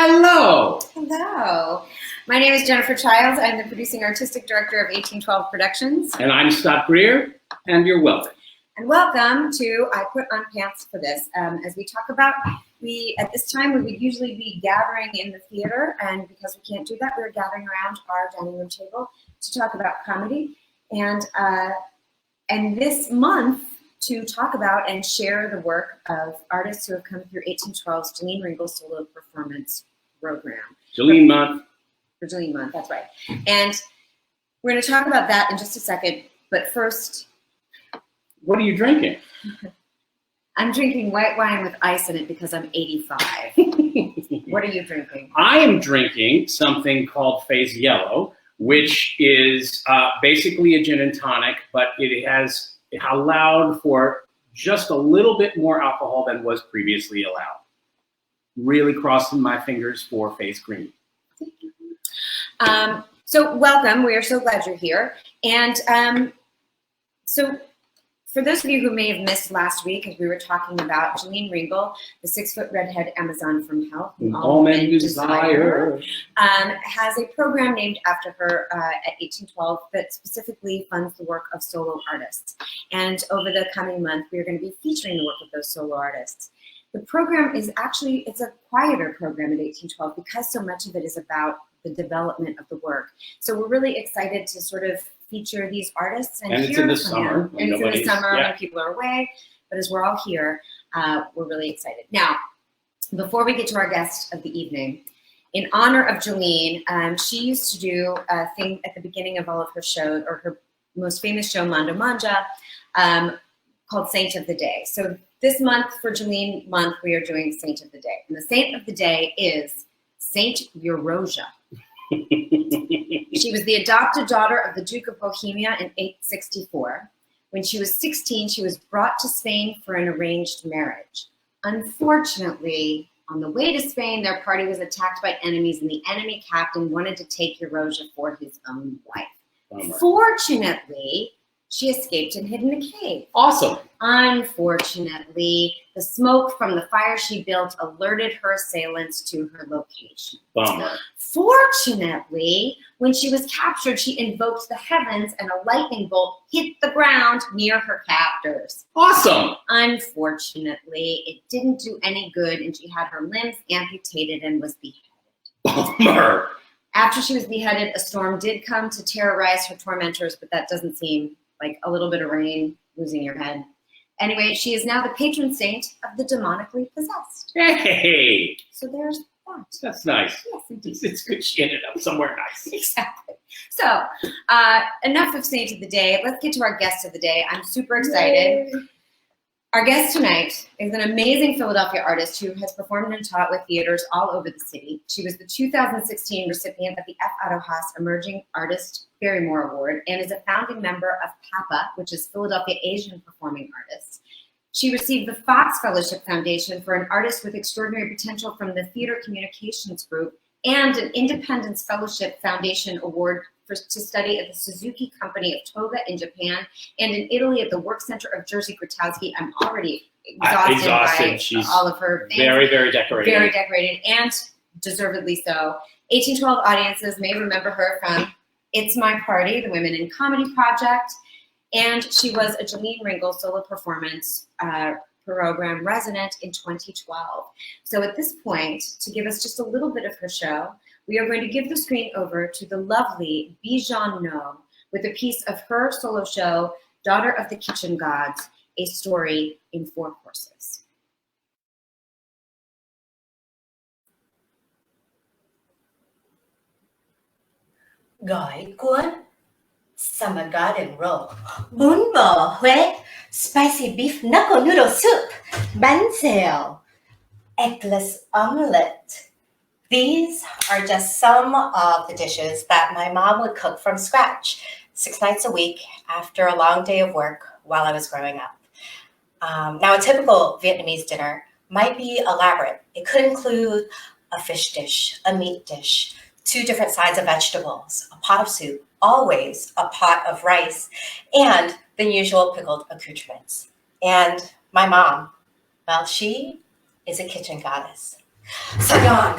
Hello. Hello. My name is Jennifer Childs. I'm the producing artistic director of 1812 Productions. And I'm Scott Greer, and you're welcome. And welcome to I Put on Pants for This. As we talk about, at this time we would usually be gathering in the theater, and because we can't do that, we're gathering around our dining room table to talk about comedy. And this month, to talk about and share the work of artists who have come through 1812's Jilline Ringle solo performance program. Jilline Month. For Jilline Month, that's right. And we're going to talk about that in just a second. But first, what are you drinking? I'm drinking white wine with ice in it because I'm 85. What are you drinking? I am drinking something called Phase Yellow, which is basically a gin and tonic, but it has allowed for just a little bit more alcohol than was previously allowed. Really crossing my fingers for Phase Green. So welcome. We are so glad you're here. And so for those of you who may have missed last week, as we were talking about Jilline Ringle, the 6-foot redhead Amazon from hell, All Men Desire, has a program named after her at 1812 that specifically funds the work of solo artists. And over the coming month, we are going to be featuring the work of those solo artists. The program is actually, it's a quieter program at 1812 because so much of it is about the development of the work. So we're really excited to sort of feature these artists and it's in the summer. And it's in the summer when people are away. But as we're all here, we're really excited. Now, before we get to our guest of the evening, in honor of Jilline, she used to do a thing at the beginning of all of her shows, or her most famous show, Mando Manja, called Saint of the Day. So this month, for Jilline Month, we are doing Saint of the Day. And the Saint of the Day is Saint Eurosia. She was the adopted daughter of the Duke of Bohemia in 864. When she was 16, she was brought to Spain for an arranged marriage. Unfortunately, on the way to Spain, their party was attacked by enemies, and the enemy captain wanted to take Eurosia for his own wife. Bummer. Fortunately, she escaped and hid in a cave. Awesome. Unfortunately, the smoke from the fire she built alerted her assailants to her location. Bummer. Fortunately, when she was captured, she invoked the heavens and a lightning bolt hit the ground near her captors. Awesome. Unfortunately, it didn't do any good, and she had her limbs amputated and was beheaded. Bummer. After she was beheaded, a storm did come to terrorize her tormentors, but that doesn't seem like a little bit of rain, losing your head. Anyway, she is now the patron saint of the demonically possessed. Hey! So there's that. That's nice. Yes, indeed. It's good she ended up somewhere nice. Exactly. So, enough of Saint of the Day. Let's get to our guest of the day. I'm super excited. Yay. Our guest tonight is an amazing Philadelphia artist who has performed and taught with theaters all over the city. She was the 2016 recipient of the F. Otto Haas Emerging Artist Barrymore Award and is a founding member of PAPA, which is Philadelphia Asian Performing Artists. She received the Fox Fellowship Foundation for an Artist with Extraordinary Potential from the Theater Communications Group and an Independence Fellowship Foundation Award to study at the Suzuki Company of Toga in Japan and in Italy at the Work Center of Jerzy Grotowski. I'm already exhausted by She's all of her things. Very, very decorated. Very decorated, and deservedly so. 1812 audiences may remember her from It's My Party, the Women in Comedy Project, and she was a Jilline Ringle solo performance program resident in 2012. So at this point, to give us just a little bit of her show, we are going to give the screen over to the lovely Bi Jean Ngo with a piece of her solo show, Daughter of the Kitchen Gods, a story in 4 courses. Gỏi cuốn, summer garden roll, bún bò Huế, spicy beef knuckle noodle soup, bánh xèo, eggless omelette. These are just some of the dishes that my mom would cook from scratch 6 nights a week after a long day of work while I was growing up. Now, a typical Vietnamese dinner might be elaborate. It could include a fish dish, a meat dish, 2 different sides of vegetables, a pot of soup, always a pot of rice, and the usual pickled accoutrements. And my mom, well, she is a kitchen goddess. Saigon,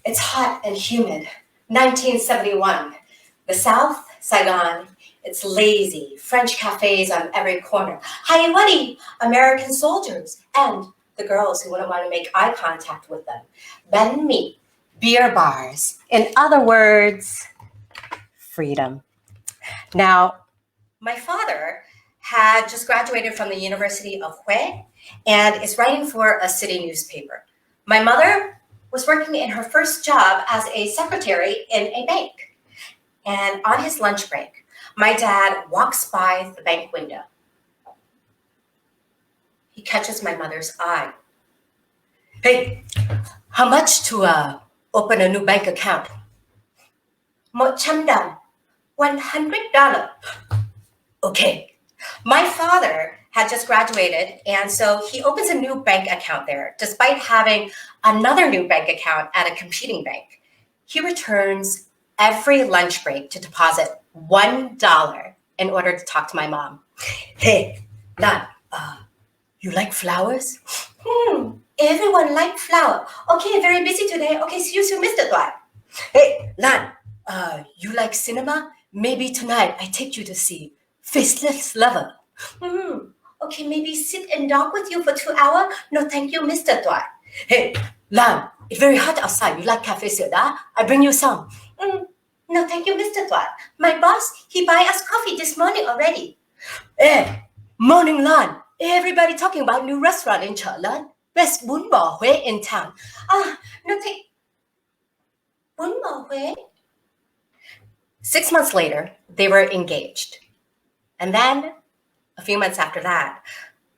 It's hot and humid. 1971. The South, Saigon. It's lazy. French cafes on every corner. Haiwani, American soldiers. And the girls who wouldn't want to make eye contact with them. Banh mi, beer bars. In other words, freedom. Now, my father had just graduated from the University of Hue and is writing for a city newspaper. My mother was working in her first job as a secretary in a bank. And on his lunch break, my dad walks by the bank window. He catches my mother's eye. Hey, how much to open a new bank account? $100. $100. Okay. My father had just graduated, and so he opens a new bank account there, despite having another new bank account at a competing bank. He returns every lunch break to deposit $1 in order to talk to my mom. Hey, Lan, you like flowers? Everyone like flower. Okay, very busy today. Okay, see you soon, Mr. Dwai. Hey, Lan, you like cinema? Maybe tonight I take you to see Faceless Lover. Okay, maybe sit and talk with you for 2 hours? No, thank you, Mr. Dwai. Hey, Lan, it's very hot outside. You like cafe soda? I bring you some. No, thank you, Mr. Dwai. My boss, he buy us coffee this morning already. Hey, morning, Lan. Everybody talking about new restaurant in Chợ Lan. Best bún bò Huế in town. No, thank bún bò Huế. 6 months later, they were engaged. And then, a few months after that,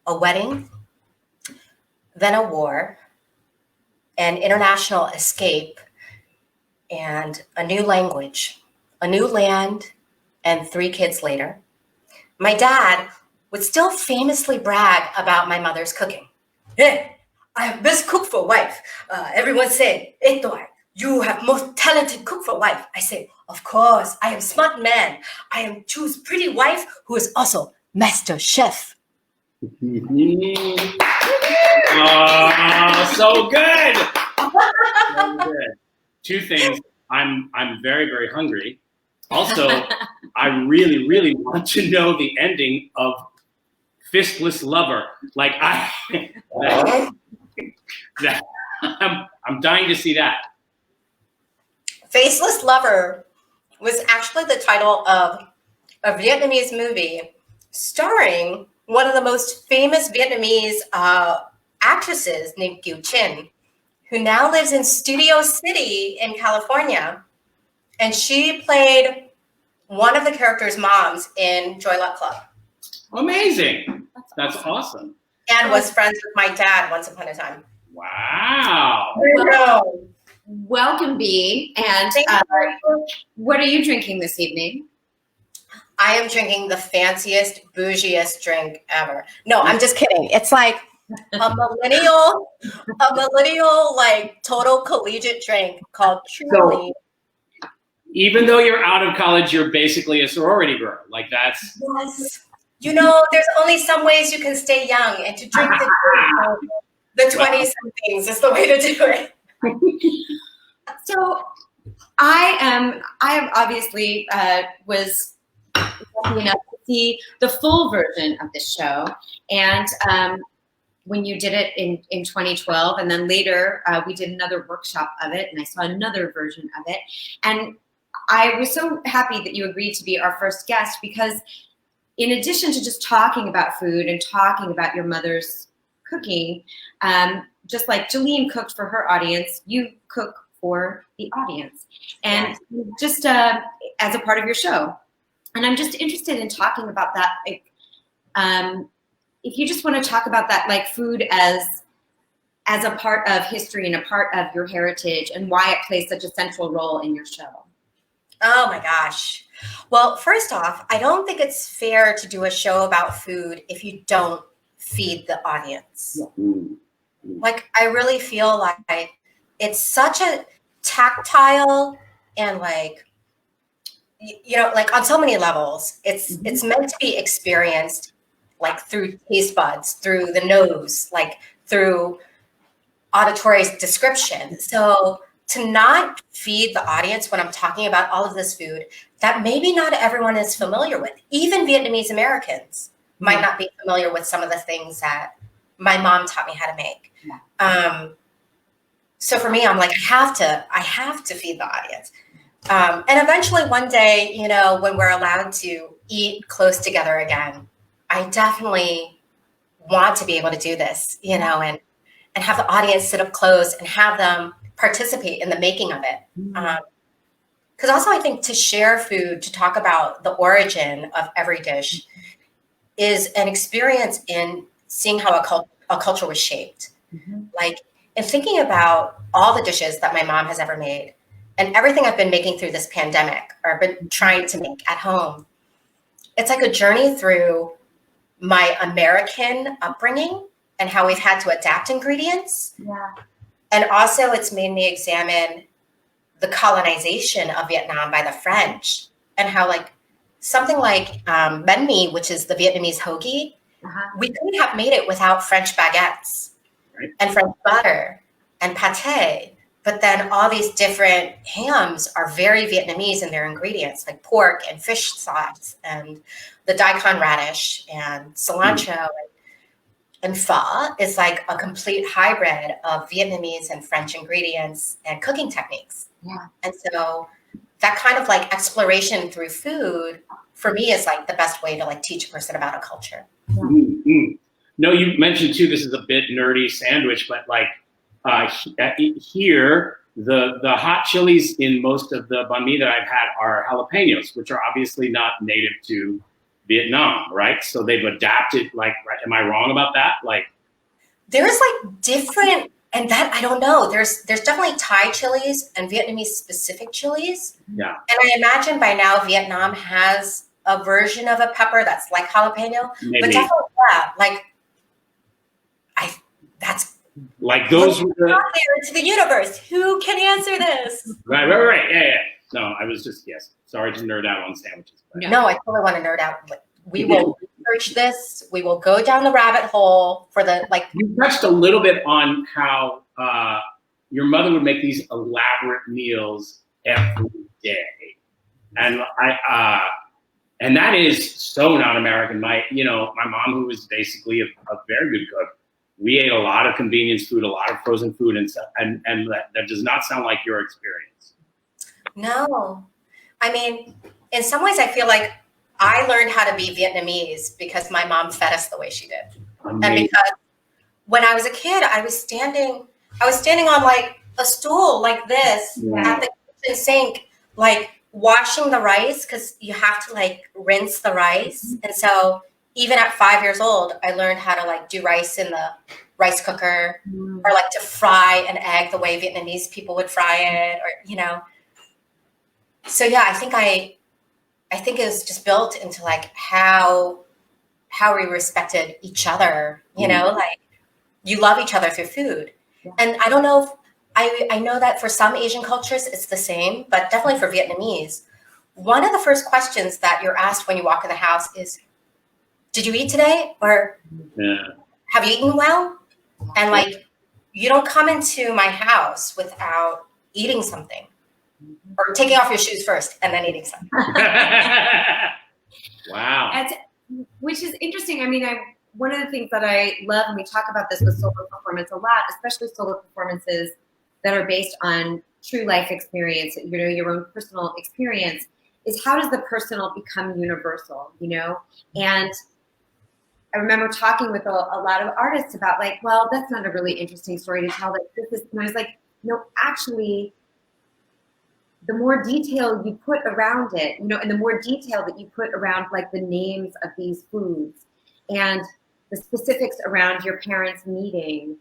a wedding, then a war, an international escape, and a new language, a new land, and 3 kids later. My dad would still famously brag about my mother's cooking. Hey, I have best cook for wife. Everyone say, hey, Dwai, you have most talented cook for wife. I say, of course, I am smart man. I am choose pretty wife who is also master chef. Oh, so good. So good. 2 things. I'm very, very hungry. Also, I really, really want to know the ending of Fistless Lover. Like I'm dying to see that. Faceless Lover was actually the title of a Vietnamese movie starring one of the most famous Vietnamese actresses named Kieu Chin, who now lives in Studio City in California. And she played one of the characters' moms in Joy Luck Club. Amazing. That's awesome. And was friends with my dad once upon a time. Wow. Welcome, Bi. And what are you drinking this evening? I am drinking the fanciest, bougiest drink ever. No, I'm just kidding. It's like a millennial, like total collegiate drink called Truly. So, even though you're out of college, you're basically a sorority girl. Like that's. Yes. You know, there's only some ways you can stay young, and to drink the 20-somethings is the way to do it. So I obviously was lucky enough to see the full version of the show. And when you did it in 2012, and then later we did another workshop of it, and I saw another version of it. And I was so happy that you agreed to be our first guest, because in addition to just talking about food and talking about your mother's cooking, just like Jilline cooked for her audience, you cook for the audience, and just as a part of your show. And I'm just interested in talking about that. Like, if you just want to talk about that, like food as a part of history and a part of your heritage, and why it plays such a central role in your show. Oh my gosh. Well, first off, I don't think it's fair to do a show about food if you don't feed the audience. Like, I really feel like it's such a tactile and like, you know, like on so many levels, it's meant to be experienced like through taste buds, through the nose, like through auditory description. So to not feed the audience when I'm talking about all of this food that maybe not everyone is familiar with. Even Vietnamese Americans might not be familiar with some of the things that my mom taught me how to make. Yeah. So for me, I'm like, I have to feed the audience. And eventually one day, you know, when we're allowed to eat close together again, I definitely want to be able to do this, you know, and have the audience sit up close and have them participate in the making of it. Because also I think to share food, to talk about the origin of every dish is an experience in seeing how a culture was shaped. Like, and thinking about all the dishes that my mom has ever made and everything I've been making through this pandemic or been trying to make at home, it's like a journey through my American upbringing and how we've had to adapt ingredients. Yeah. And also it's made me examine the colonization of Vietnam by the French and how like something like bánh mì, which is the Vietnamese hoagie, we couldn't have made it without French baguettes and French butter and pate. But then all these different hams are very Vietnamese in their ingredients, like pork and fish sauce and the daikon radish and cilantro. And pho is like a complete hybrid of Vietnamese and French ingredients and cooking techniques. Yeah. And so that kind of like exploration through food for me is like the best way to like teach a person about a culture. No, you mentioned too, this is a bit nerdy sandwich, but like here, the hot chilies in most of the banh mi that I've had are jalapenos, which are obviously not native to Vietnam, right? So they've adapted, like, right? Am I wrong about that? Like, there's like different, and that I don't know. There's definitely Thai chilies and Vietnamese specific chilies. Yeah. And I imagine by now Vietnam has a version of a pepper that's like jalapeno. Maybe. But definitely, yeah, like that's like those were the, out there into the universe. Who can answer this? right. Yeah. No, I was just, yes. Sorry to nerd out on sandwiches. But. No, I totally want to nerd out. We will research this. We will go down the rabbit hole for the like. You touched a little bit on how your mother would make these elaborate meals every day, and and that is so not American. My mom, who was basically a very good cook, we ate a lot of convenience food, a lot of frozen food, and stuff, and that does not sound like your experience. No, I mean, in some ways, I feel like I learned how to be Vietnamese because my mom fed us the way she did. Amazing. And because when I was a kid, I was standing on like a stool like this at the kitchen sink, like washing the rice because you have to like rinse the rice. And so even at 5 years old, I learned how to like do rice in the rice cooker or like to fry an egg the way Vietnamese people would fry it, or, you know. So yeah, I think it was just built into like how we respected each other, you know, like you love each other through food. Yeah. And I don't know if I know that for some Asian cultures it's the same, but definitely for Vietnamese, one of the first questions that you're asked when you walk in the house is, did you eat today? Or have you eaten well? And like, you don't come into my house without eating something. Or taking off your shoes first and then eating something. Wow. Which is interesting. I mean, one of the things that I love, and we talk about this with solo performance a lot, especially solo performances that are based on true life experience, you know, your own personal experience, is how does the personal become universal, you know? And I remember talking with a lot of artists about like, well, that's not a really interesting story to tell. Like, this is, and I was like, no, actually, the more detail you put around it, you know, and the more detail that you put around like the names of these foods and the specifics around your parents' meeting,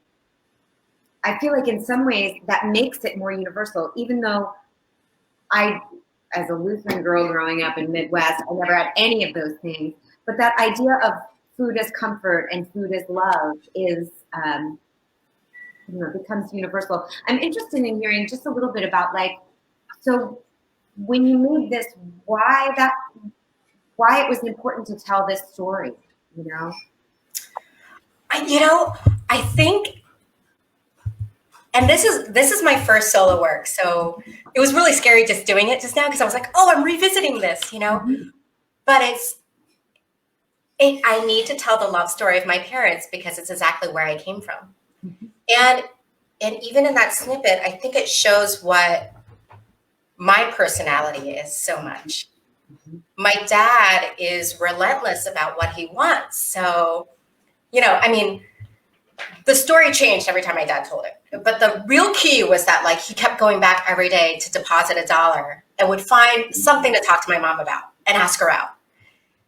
I feel like in some ways that makes it more universal, even though I, as a Lutheran girl growing up in Midwest, I never had any of those things. But that idea of food as comfort and food as love is, you know, becomes universal. I'm interested in hearing just a little bit about like, so when you made this, why it was important to tell this story, you know? I think And this is my first solo work, so it was really scary just doing it just now because I was like, oh, I'm revisiting this, you know. Mm-hmm. But I need to tell the love story of my parents because it's exactly where I came from. Mm-hmm. And even in that snippet, I think it shows what my personality is so much. Mm-hmm. My dad is relentless about what he wants. So, you know, I mean, the story changed every time my dad told it. But the real key was that, like, he kept going back every day to deposit $1 and would find something to talk to my mom about and ask her out.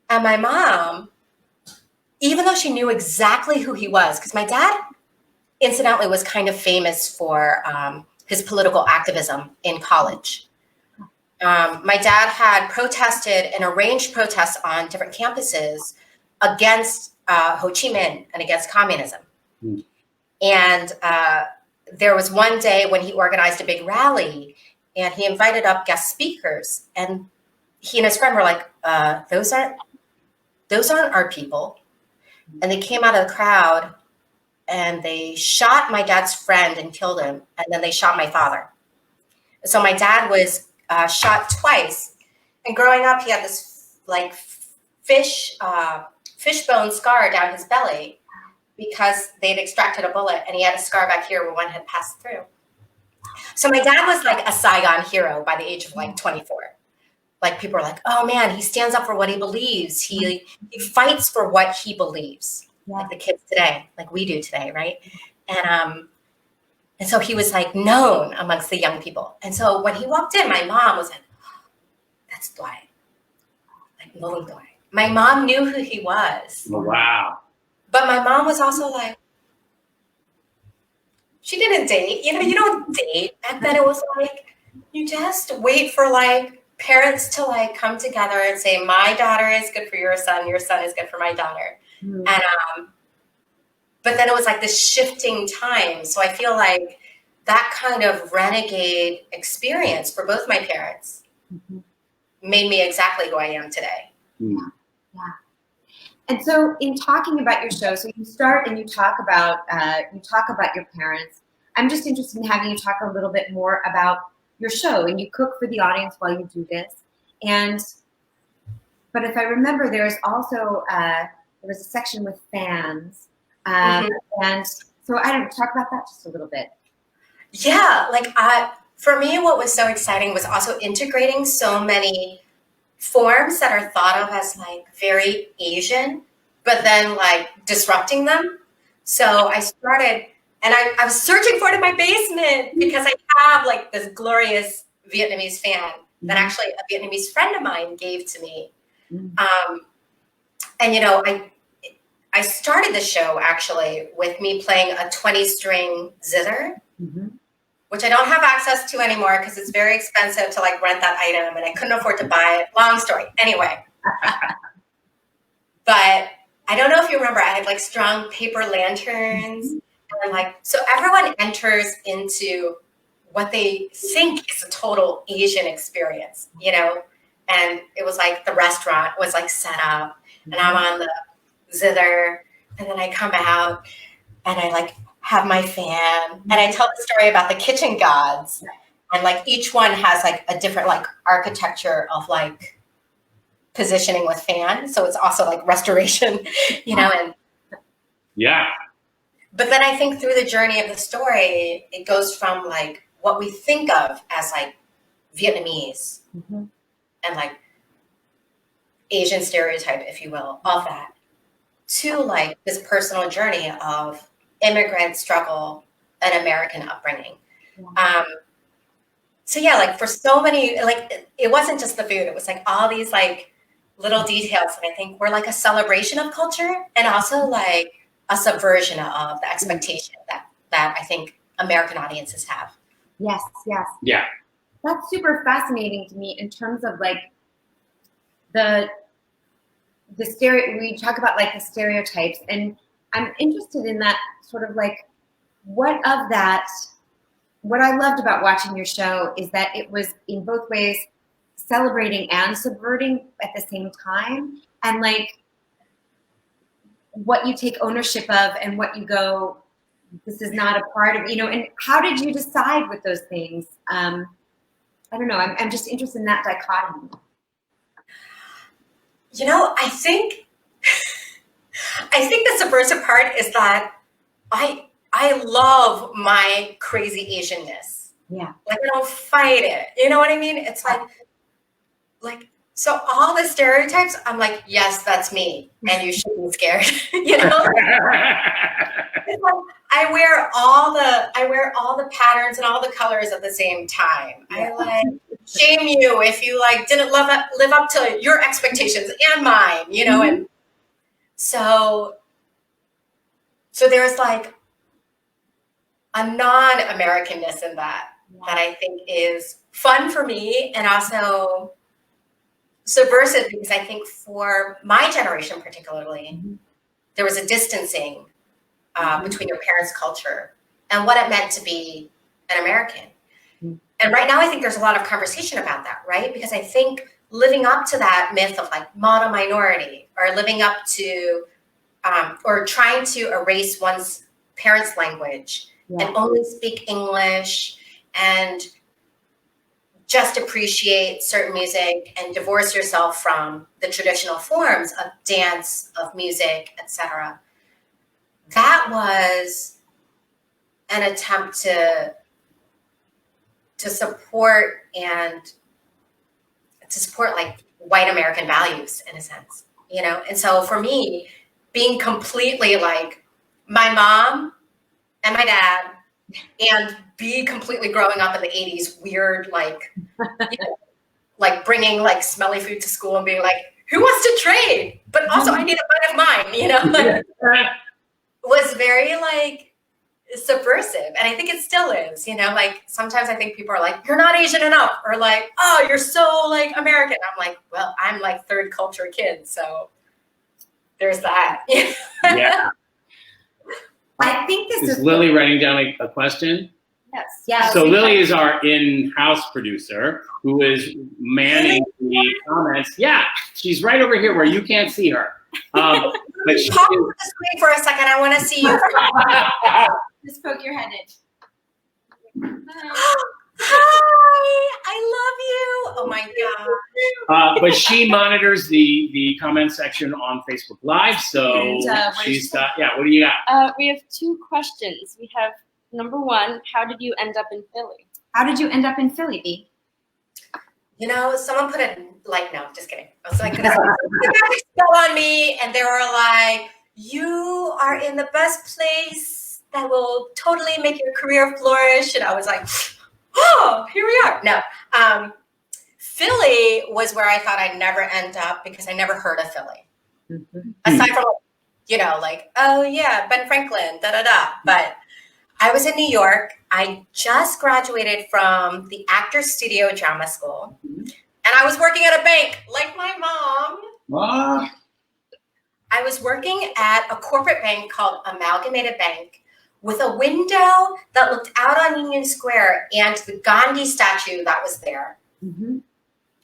And my mom, even though she knew exactly who he was, because my dad, incidentally, was kind of famous for his political activism in college. My dad had protested and arranged protests on different campuses against Ho Chi Minh and against communism. Mm. And there was one day when he organized a big rally and he invited up guest speakers. And he and his friend were like, those aren't our people. And they came out of the crowd and they shot my dad's friend and killed him. And then they shot my father. So my dad was shot twice. And growing up, he had this like fishbone scar down his belly because they'd extracted a bullet and he had a scar back here where one had passed through. So my dad was like a Saigon hero by the age of like 24. Like people are like, oh man, he stands up for what he believes. He fights for what he believes. Yeah. Like the kids today, like we do today, right? And so he was like known amongst the young people. And so when he walked in, my mom was like, oh, that's Dwight. Like Lone Dwight. My mom knew who he was. Wow. But my mom was also like, she didn't date. You know, you don't date. Back then it was like, you just wait for like parents to like come together and say, my daughter is good for your son is good for my daughter. Mm-hmm. And but then it was like this shifting time. So I feel like that kind of renegade experience for both my parents mm-hmm. made me exactly who I am today. Yeah. Yeah. And so in talking about your show, so you start and you talk about your parents. I'm just interested in having you talk a little bit more about your show, and you cook for the audience while you do this. But if I remember, there was also there was a section with fans, mm-hmm. and so I don't know, talk about that just a little bit. Yeah, like for me, what was so exciting was also integrating so many forms that are thought of as like very Asian, but then like disrupting them. So I started, and I was searching for it in my basement because I have like this glorious Vietnamese fan that actually a Vietnamese friend of mine gave to me. And you know, I started the show actually with me playing a 20-string zither. Mm-hmm. Which I don't have access to anymore because it's very expensive to like rent that item and I couldn't afford to buy it. Long story. Anyway. But I don't know if you remember, I had like strung paper lanterns and like, so everyone enters into what they think is a total Asian experience, you know? And it was like the restaurant was like set up and I'm on the zither and then I come out and I like have my fan and I tell the story about the kitchen gods and like each one has like a different like architecture of like positioning with fan. So it's also like restoration, you know, and yeah. But then I think through the journey of the story, it goes from like what we think of as like Vietnamese mm-hmm. and like Asian stereotype, if you will, of that to like this personal journey of immigrant struggle and American upbringing. Yeah. So yeah, like for so many, like it wasn't just the food, it was like all these like little details that I think were like a celebration of culture and also like a subversion of the expectation that I think American audiences have. Yes, yes. Yeah. That's super fascinating to me in terms of like the we talk about like the stereotypes, and I'm interested in that sort of like what I loved about watching your show is that it was in both ways celebrating and subverting at the same time, and like what you take ownership of and what you go, this is not a part of, and how did you decide with those things? I don't know. I'm just interested in that dichotomy. I think the subversive part is that I love my crazy Asianness. Yeah. Like, I don't fight it. You know what I mean? It's like, so all the stereotypes, I'm like, yes, that's me. And you should be scared. It's like, I wear all the patterns and all the colors at the same time. I like shame you if you didn't live up to your expectations and mine, and so there's like a non-Americanness in that I think is fun for me and also subversive, because I think for my generation particularly, there was a distancing between your parents' culture and what it meant to be an American. And right now I think there's a lot of conversation about that, right? Because I think living up to that myth of like model minority, or living up to or trying to erase one's parents' language and only speak English and just appreciate certain music and divorce yourself from the traditional forms of dance, of music, etc. That was an attempt to support like white American values in a sense, And so for me, being completely like my mom and my dad, and be completely growing up in the 80s, weird, like, like bringing like smelly food to school and being like, who wants to trade? But also I need a bite of mine, was very like subversive. And I think it still is, like sometimes I think people are like, you're not Asian enough, or like, oh, you're so like American. I'm like, well, I'm like third culture kid. So there's that. Yeah. I think this is Lily writing down a question? Yes. Yeah. So Lily is our in-house producer who is manning the comments. Yeah, she's right over here where you can't see her. But she pop the screen for a second. I want to see you. Just poke your head in. Hi, I love you. Oh my God. But she monitors the comment section on Facebook Live. So she's got, what do you got? We have two questions. We have number one, how did you end up in Philly? How did you end up in Philly, Bi? Someone put a no, just kidding. I was like, spell on me, and they were like, you are in the best place that will totally make your career flourish. And I was like, oh, here we are. No, Philly was where I thought I'd never end up because I never heard of Philly. Aside from, like, oh yeah, Ben Franklin, da-da-da. But I was in New York. I just graduated from the Actors Studio Drama School. And I was working at a bank, like my mom. What? I was working at a corporate bank called Amalgamated Bank with a window that looked out on Union Square and the Gandhi statue that was there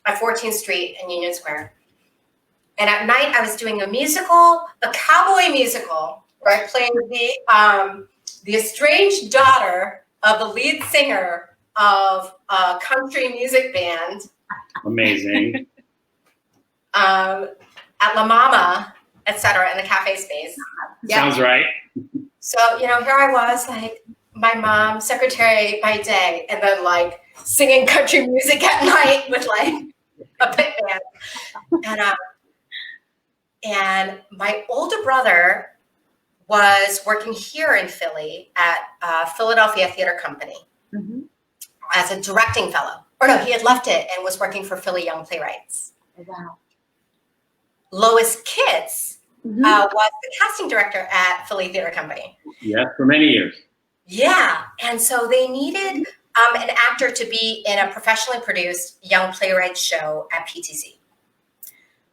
at 14th Street and Union Square. And at night, I was doing a musical, a cowboy musical, where I played the estranged daughter of the lead singer of a country music band. Amazing. At La Mama, etc., in the cafe space. Sounds right. So, here I was, like, my mom, secretary by day, and then, like, singing country music at night with, like, a pit band. And my older brother was working here in Philly at Philadelphia Theater Company as a directing fellow. Or no, he had left it and was working for Philly Young Playwrights. Wow. Lois Kitts was the casting director at Philly Theater Company. Yes, for many years. Yeah, and so they needed an actor to be in a professionally produced young playwright show at PTC.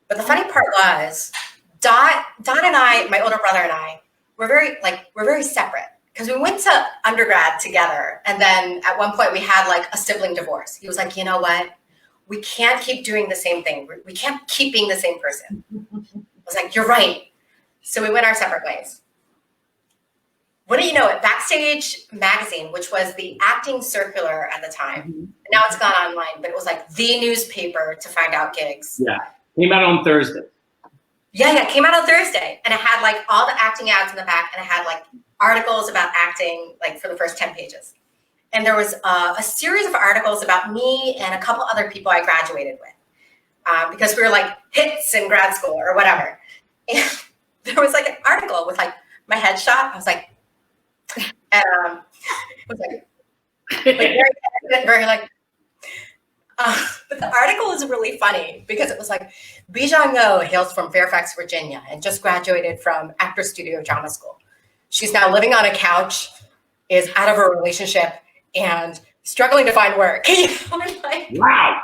But the funny part was, Dot and I, my older brother and I, we're very separate because we went to undergrad together, and then at one point we had like a sibling divorce. He was like, you know what? We can't keep doing the same thing. We can't keep being the same person. I was like, you're right. So we went our separate ways. what do you know it? Backstage Magazine, which was the acting circular at the time. Now it's gone online, but it was like the newspaper to find out gigs. Yeah, came out on Thursday. Yeah, it came out on Thursday, and it had like all the acting ads in the back, and it had like articles about acting, like for the first 10 pages. And there was a series of articles about me and a couple other people I graduated with, because we were like hits in grad school or whatever. And there was like an article with like my headshot. I was like, and it was like very like. But the article was really funny because it was like, Bi Jean Ngo hails from Fairfax, Virginia, and just graduated from Actor Studio Drama School. She's now living on a couch, is out of a relationship, and struggling to find work. Like, Wow.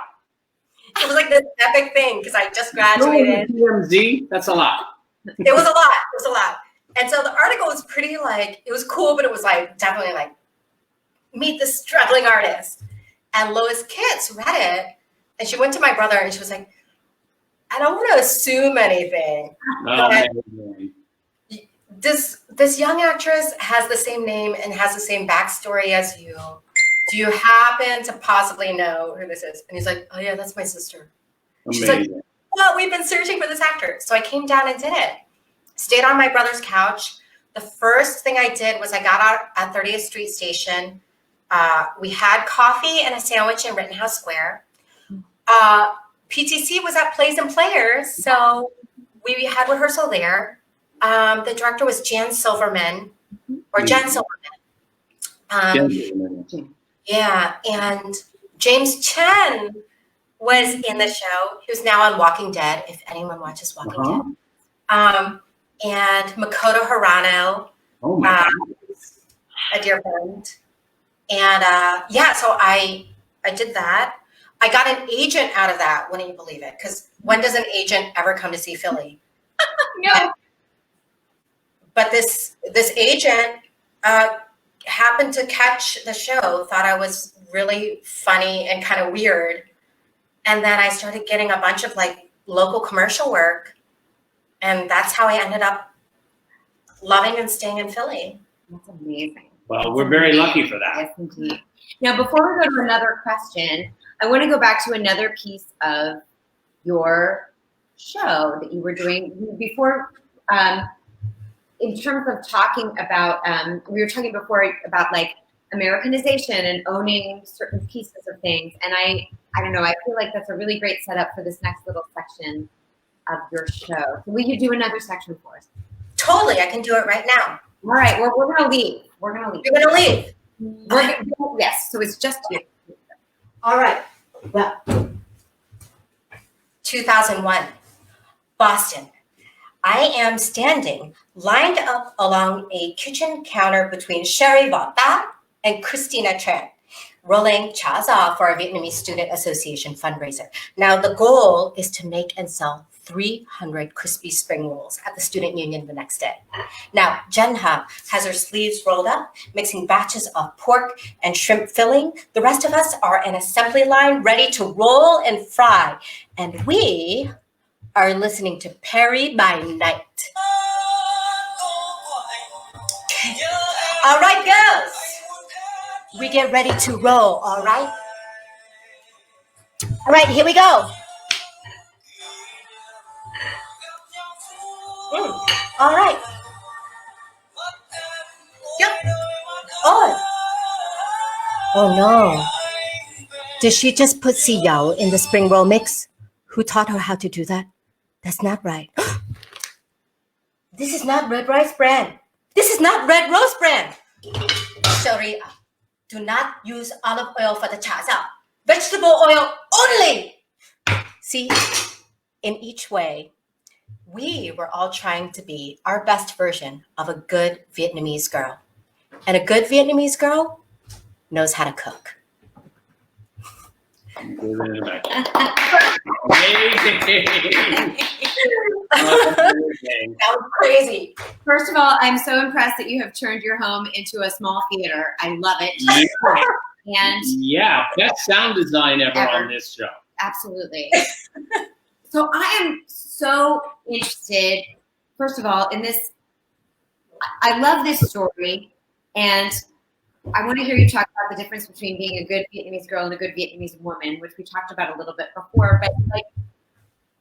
it was like this epic thing because I just graduated. TMZ, that's a lot. It was a lot. It was a lot. And so the article was pretty like, it was cool, but it was like definitely like, meet the struggling artist. And Lois Kitts read it, and she went to my brother, and she was like, I don't want to assume anything. But this young actress has the same name and has the same backstory as you. Do you happen to possibly know who this is? And he's like, oh yeah, that's my sister. She's like, well, we've been searching for this actor. So I came down and did it. Stayed on my brother's couch. The first thing I did was I got out at 30th Street Station. We had coffee and a sandwich in Rittenhouse Square. PTC was at Plays and Players, so we had rehearsal there. The director was Jen Silverman. Yeah, and James Chen was in the show. He was now on Walking Dead, if anyone watches Walking Dead. And Makoto Hirano, a dear friend. And so I did that. I got an agent out of that, wouldn't you believe it? Because when does an agent ever come to see Philly? No. But this agent happened to catch the show, thought I was really funny and kind of weird. And then I started getting a bunch of like local commercial work. And that's how I ended up loving and staying in Philly. That's amazing. Well, we're very lucky for that. Yes, indeed. Now, before we go to another question, I want to go back to another piece of your show that you were doing before. In terms of talking about, we were talking before about like Americanization and owning certain pieces of things. And I don't know, I feel like that's a really great setup for this next little section of your show. So will you do another section for us? Totally, I can do it right now. All right, well, we're going to leave. We're going to leave. You're going to leave? Yes, so it's just you. All right. Well, 2001, Boston. I am standing lined up along a kitchen counter between Sherry Vota and Christina Tran, rolling cha za for our Vietnamese Student Association fundraiser. Now, the goal is to make and sell 300 crispy spring rolls at the Student Union the next day. Now, Jen Ha has her sleeves rolled up, mixing batches of pork and shrimp filling. The rest of us are an assembly line ready to roll and fry. And we are listening to Perry by Night. All right, girls. We get ready to roll, all right? All right, here we go. All right. Yep. Oh no. Did she just put si yao in the spring roll mix? Who taught her how to do that? That's not right. This is not red rice bran. This is not red rose bran. Sharia, do not use olive oil for the chaza. Vegetable oil only. See, in each way, we were all trying to be our best version of a good Vietnamese girl. And a good Vietnamese girl knows how to cook. That was crazy. First of all, I'm so impressed that you have turned your home into a small theater. I love it. And yeah, best sound design ever on this show. Absolutely. So I am so interested, first of all, in this. I love this story. And I want to hear you talk about the difference between being a good Vietnamese girl and a good Vietnamese woman, which we talked about a little bit before, but like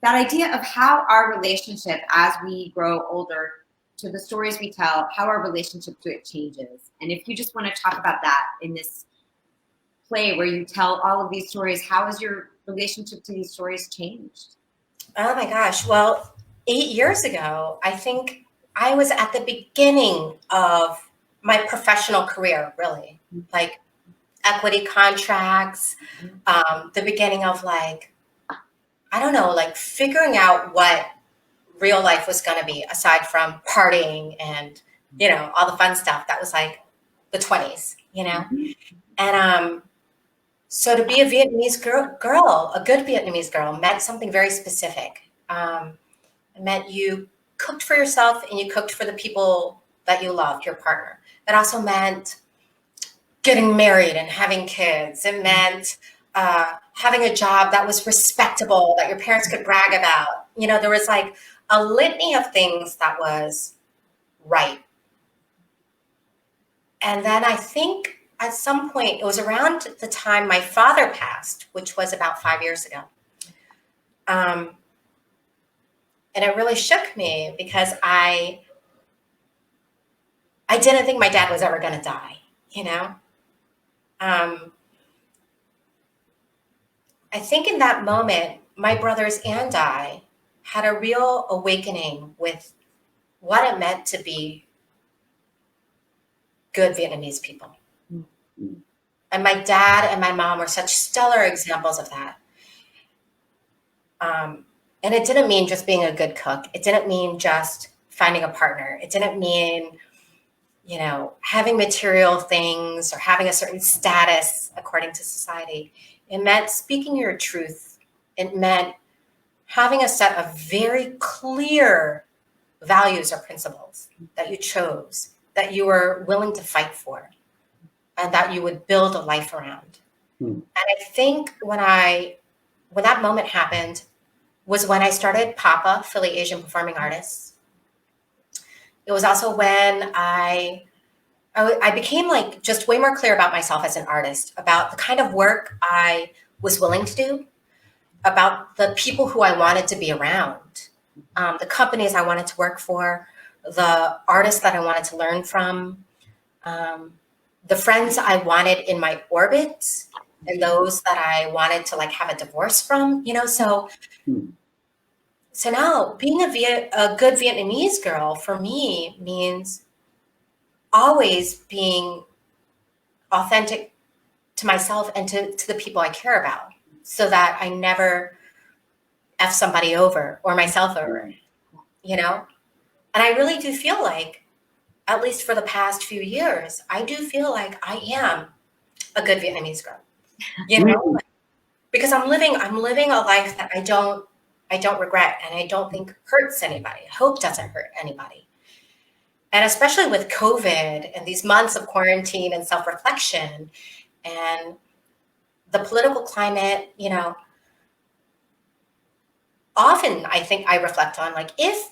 that idea of how our relationship as we grow older to the stories we tell, how our relationship to it changes. And if you just want to talk about that in this play where you tell all of these stories, how has your relationship to these stories changed? Oh my gosh. Well, 8 years ago, I think I was at the beginning of my professional career, really, like equity contracts, the beginning of like, I don't know, like figuring out what real life was going to be aside from partying and, all the fun stuff. That was like the 20s, And so to be a Vietnamese girl, a good Vietnamese girl, meant something very specific. It meant you cooked for yourself and you cooked for the people that you loved, your partner. It also meant getting married and having kids. It meant having a job that was respectable, that your parents could brag about. There was like a litany of things that was right. And then I think at some point, it was around the time my father passed, which was about 5 years ago. And it really shook me because I didn't think my dad was ever going to die, I think in that moment, my brothers and I had a real awakening with what it meant to be good Vietnamese people. Mm-hmm. And my dad and my mom were such stellar examples of that. And it didn't mean just being a good cook. It didn't mean just finding a partner. It didn't mean, having material things or having a certain status according to society. It meant speaking your truth. It meant having a set of very clear values or principles that you chose, that you were willing to fight for, and that you would build a life around. And I think when that moment happened was when I started PAPA, Philly Asian Performing Artists. It was also when I became like just way more clear about myself as an artist, about the kind of work I was willing to do, about the people who I wanted to be around, the companies I wanted to work for, the artists that I wanted to learn from, the friends I wanted in my orbit, and those that I wanted to like have a divorce from, So now being a good Vietnamese girl for me means always being authentic to myself and to the people I care about, so that I never F somebody over or myself over, And I really do feel like, at least for the past few years, I do feel like I am a good Vietnamese girl, because I'm living a life that I don't regret, and I don't think hurts anybody. I hope doesn't hurt anybody. And especially with COVID and these months of quarantine and self-reflection and the political climate, often I think I reflect on like, if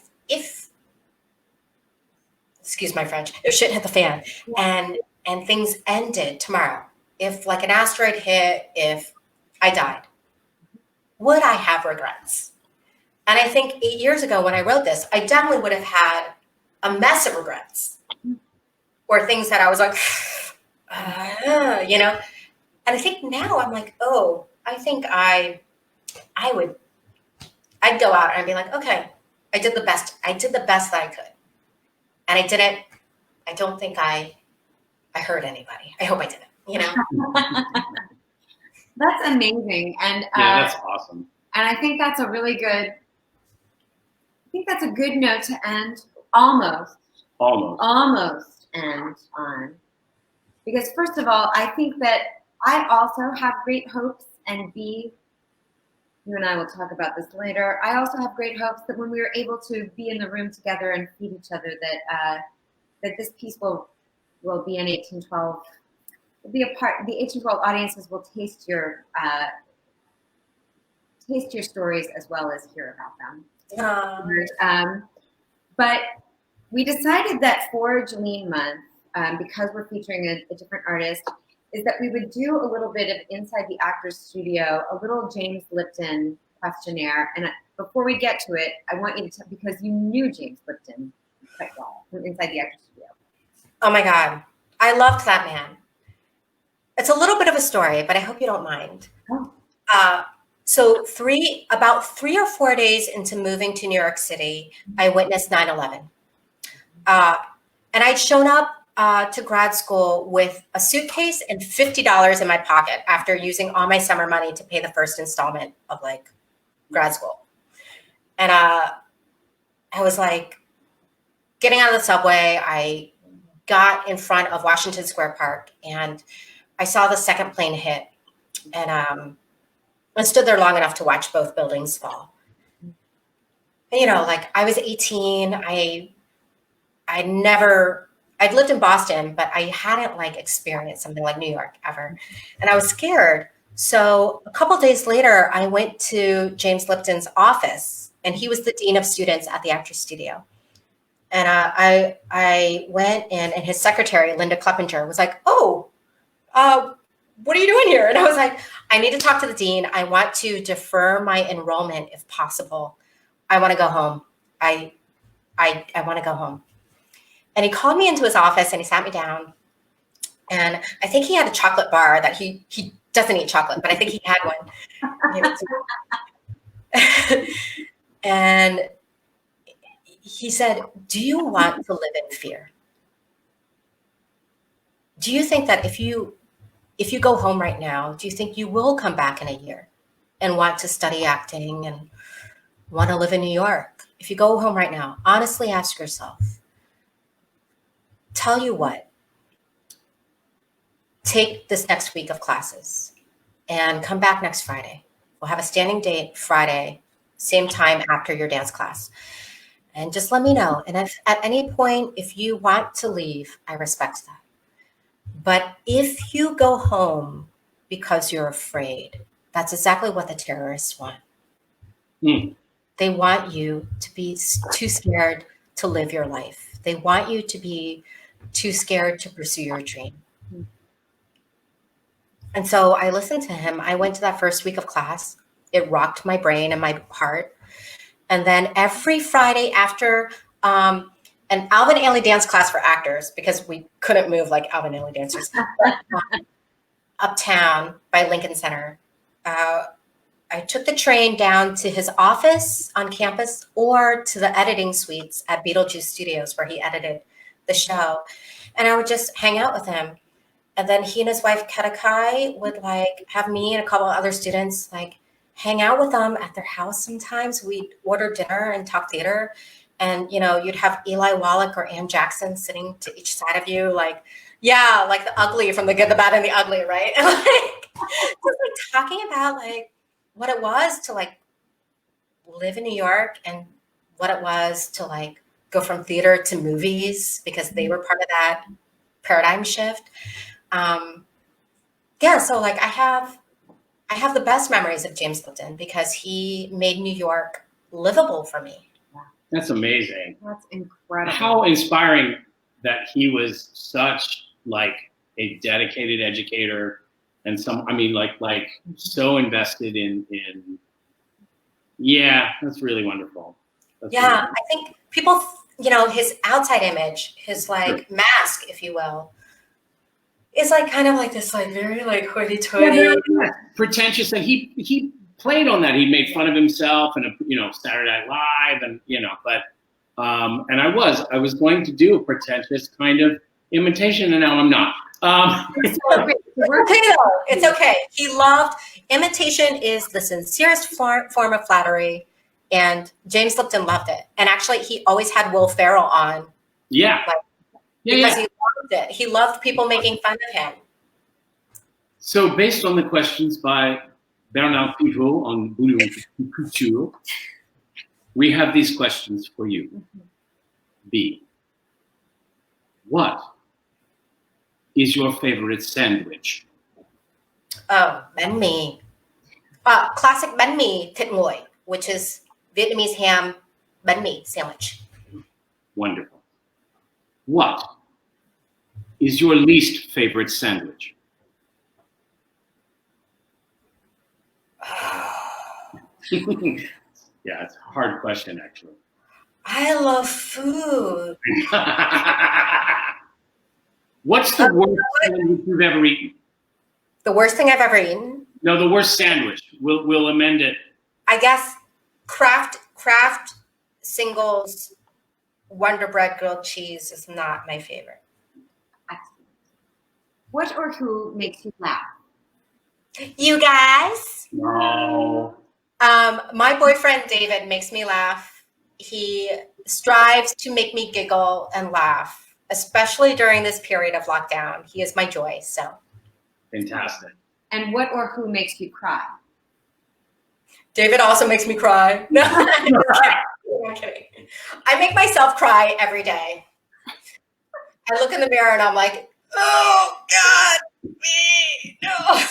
excuse my French, if shit hit the fan and things ended tomorrow, if like an asteroid hit, if I died, would I have regrets? And I think 8 years ago when I wrote this, I definitely would have had a mess of regrets, or things that I was like, And I think now I'm like, oh, I think I'd go out and I'd be like, okay, I did the best that I could. And I don't think I hurt anybody. I hope I didn't, That's amazing. And yeah, that's awesome. And I think that's a really good, note to end, almost end on. Because first of all, I think that I also have great hopes, and B, you and I will talk about this later, I also have great hopes that when we are able to be in the room together and feed each other, that this piece will be an 1812, will be a part, the 1812 audiences will taste your stories as well as hear about them. But we decided that for Jilline Month, because we're featuring a different artist, is that we would do a little bit of inside the actor's studio, a little James Lipton questionnaire. And before we get to it, I want you to because you knew James Lipton quite well from inside the actor's studio. Oh my God, I loved that man. It's a little bit of a story, but I hope you don't mind. Oh. So about 3 or 4 days into moving to New York City, I witnessed 9/11. And I'd shown up to grad school with a suitcase and $50 in my pocket after using all my summer money to pay the first installment of like grad school. And I was like getting out of the subway. I got in front of Washington Square Park and I saw the second plane hit. And I stood there long enough to watch both buildings fall. And, you know, like I was 18. I'd lived in Boston, but I hadn't like experienced something like New York ever. And I was scared. So a couple days later, I went to James Lipton's office and he was the dean of students at the Actors Studio. And I went in and his secretary, Linda Kleppinger, was like, oh, what are you doing here? And I was like, I need to talk to the dean. I want to defer my enrollment if possible. I want to go home. I want to go home. And he called me into his office and he sat me down. And I think he had a chocolate bar that he doesn't eat chocolate, but I think he had one. And he said, do you want to live in fear? Do you think that if you go home right now, do you think you will come back in a year and want to study acting and want to live in New York? If you go home right now, honestly ask yourself, tell you what, take this next week of classes and come back next Friday. We'll have a standing date Friday, same time after your dance class. And just let me know. And if at any point, if you want to leave, I respect that. But if you go home because you're afraid, that's exactly what the terrorists want. They want you to be too scared to live your life. They want you to be too scared to pursue your dream. And so I listened to him. I went to that first week of class. It rocked my brain and my heart. And then every Friday after an Alvin Ailey dance class for actors, because we couldn't move like Alvin Ailey dancers, uptown by Lincoln Center, I took the train down to his office on campus or to the editing suites at Beetlejuice Studios where he edited the show. And I would just hang out with him. And then he and his wife, Kedekai, would like have me and a couple of other students like hang out with them at their house sometimes. We'd order dinner and talk theater. And, you know, you'd have Eli Wallach or Ann Jackson sitting to each side of you, like, yeah, like the ugly from The Good, the Bad, and the Ugly, right? And like, just like talking about like what it was to like live in New York and what it was to like go from theater to movies because they were part of that paradigm shift. Yeah, so like I have the best memories of James Lipton because he made New York livable for me. That's amazing. That's incredible. How inspiring that he was such like a dedicated educator and like so invested in yeah, that's really wonderful. That's really wonderful. I think people, you know, his outside image, his like mask, if you will, is like kind of like this like very like hoity-toity. Yeah, pretentious, and he played on that. He made fun of himself and, you know, Saturday Night Live and, you know, but, and I was going to do a pretentious kind of imitation and now I'm not. It's okay though. It's okay. He loved, imitation is the sincerest form of flattery and James Lipton loved it. And actually he always had Will Ferrell on. Yeah. Because he loved it. He loved people making fun of him. So based on the questions by Bernard Pivot on Boulot Couture, we have these questions for you. B, what is your favorite sandwich? Oh, bánh mì. Classic bánh mì thịt nguội, which is Vietnamese ham bánh mì sandwich. Wonderful. What is your least favorite sandwich? Yeah, it's a hard question, actually. I love food. What's the worst sandwich you've ever eaten? The worst thing I've ever eaten? No, the worst sandwich. We'll amend it. I guess Kraft Singles Wonder Bread grilled cheese is not my favorite. Excellent. What or who makes you laugh? You guys? No. My boyfriend David makes me laugh. He strives to make me giggle and laugh, especially during this period of lockdown. He is my joy. So Fantastic. And what or who makes you cry? David also makes me cry. No, I'm kidding. I make myself cry every day. I look in the mirror and I'm like, oh God, me, no.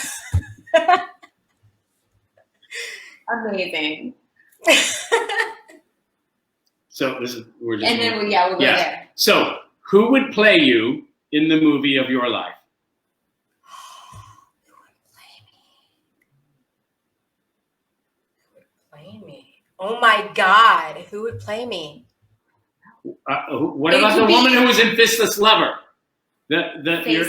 Amazing. So we're just. And then we'll go there. So who would play you in the movie of your life? Play me. Oh my God, who would play me? What about the woman who was in Fistless Lover? She's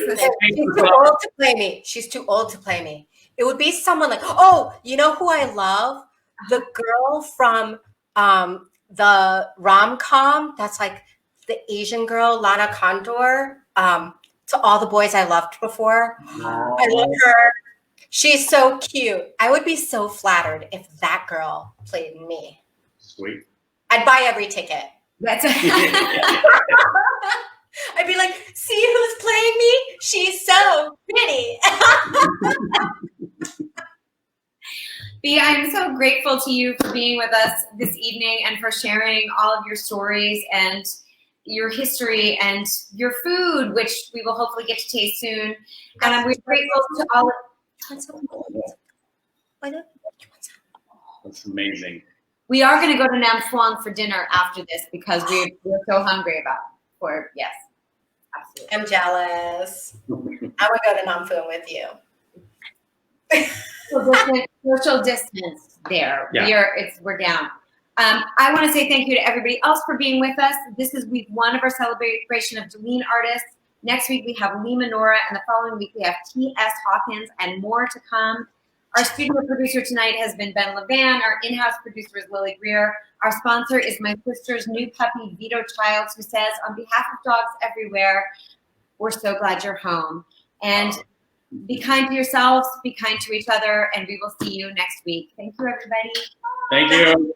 too old to play me. She's too old to play me. It would be someone like, oh, you know who I love? The girl from the rom-com. That's like the Asian girl, Lana Condor. To all the boys I loved before. Oh. I love her. She's so cute. I would be so flattered if that girl played me. Sweet. I'd buy every ticket. That's I'd be like, see who's playing me? She's so pretty. Bi, I'm so grateful to you for being with us this evening and for sharing all of your stories and your history and your food, which we will hopefully get to taste soon. And I'm grateful to all of That's amazing. We are going to go to Nam Phuong for dinner after this because we're so hungry yes, absolutely. I'm jealous. I would go to Nam Phuong with you. Social distance there. Yeah. We're down. I want to say thank you to everybody else for being with us. This is week 1 of our celebration of Jilline artists. Next week we have Lima Nora, and the following week we have T.S. Hawkins and more to come. Our studio producer tonight has been Ben Levan. Our in-house producer is Lily Greer. Our sponsor is my sister's new puppy, Vito Childs, who says, on behalf of dogs everywhere, we're so glad you're home. And be kind to yourselves, be kind to each other, and we will see you next week. Thank you, everybody. Thank you.